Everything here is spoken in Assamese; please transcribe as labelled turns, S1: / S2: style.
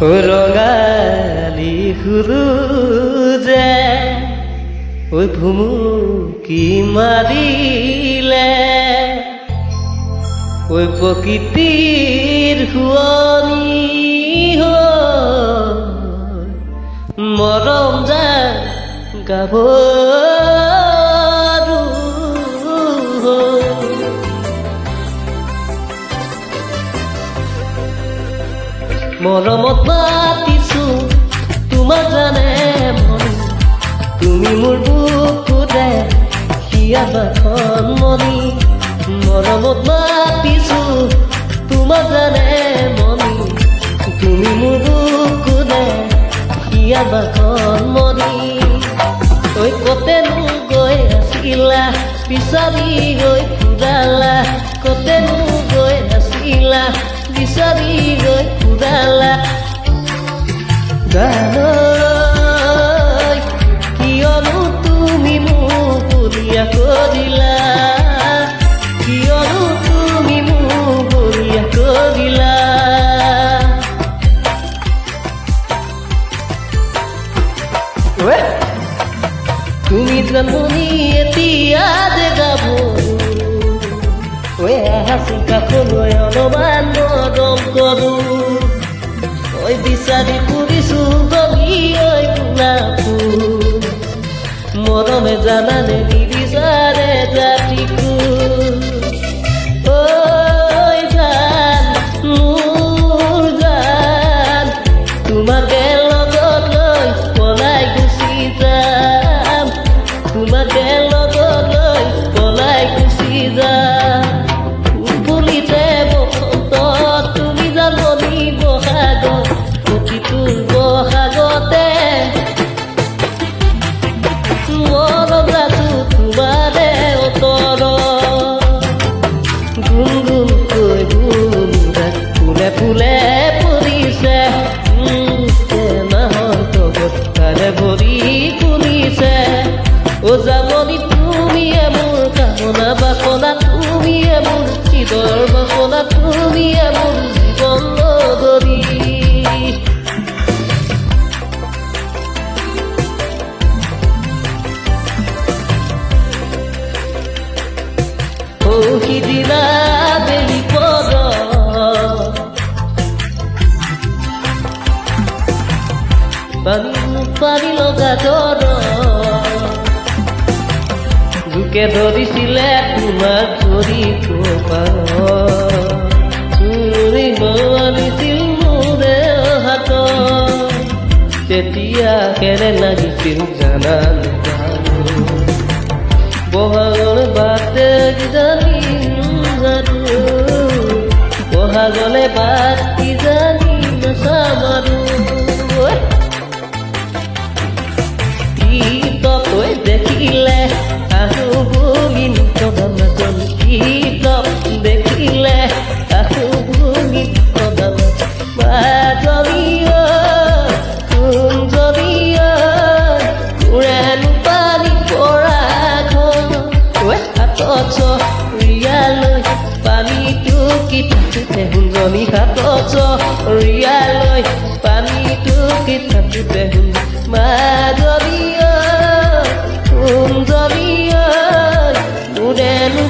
S1: ৰঙালী সুৰুজে ঐ ভুমুকি মাৰিলে ঐ প্ৰকৃতিৰ শুৱনি হৈ মৰম যেন গাভৰু হৈ মৰমত মাতিছো তোমাক জানে মন তুমি মোৰ বুকুতে হিয়া বাখন মনি মৰমত মাতিছো তোমাক জানে মনি তুমি মোৰ বুকুতে হিয়া বাখন মনি ঐ কতেনো গৈ আছিলা বিচাৰি গৈ ফুৰালা কতেনো গৈ আছিলা বিচাৰি গৈ ফুৰালা গানৈ কিয়নো তুমি মোক বলিয়া কৰিলা কিয়নো তুমি মোক বলিয়া কৰিলা তুমি জানমনি এতিয়া যে গাব ঐ হাসি কাষলৈ অলপমান মৰম কৰো ঐ বিচাৰি ফুৰিছো গলি ঐ গোলাপো মৰমে জানানে নিবিচাৰে জাতিকো ঐ জান মোৰ জান তোমাকে লগত লৈ পলাই গুচি যাম তোমাকে লগত লৈ পলাই গুচি যাম ফুলে পৰিছে মাহৰ তগত তাৰে ভৰি ফুলিছে অ জামনি তুমিয়ে মোৰ কামনা বাসনা তুমিয়ে মোৰ হৃদয়ৰ বাসনা তুমিয়ে মোৰ জীৱন নগৰী সিদিনা বেলি পদ পানী লগা জ্বৰ জোকে ধৰিছিলে তোমাক ধৰিব আনিছিল মোৰে হাত তেতিয়া কেনে লাগিছিল জানা বহাগলে বাটে কিজানি বহাগলে বাট কিজানি নাচামাৰো তই দেখিলে আহো বুলি নকদামাজন দেখিলে আহো বুলি নকদামাজন মাজনীয় কুঞ্জনীয় উৰেনো পানী পৰা ঘৰ হাতত ৰিয়ালৈ পানীটো কি থাকোতে সুন্দনী হাতত ৰিয়ালৈ পানীটো কি থাকোতে মাজনীয় কুঞ্জনীয় উৰেনো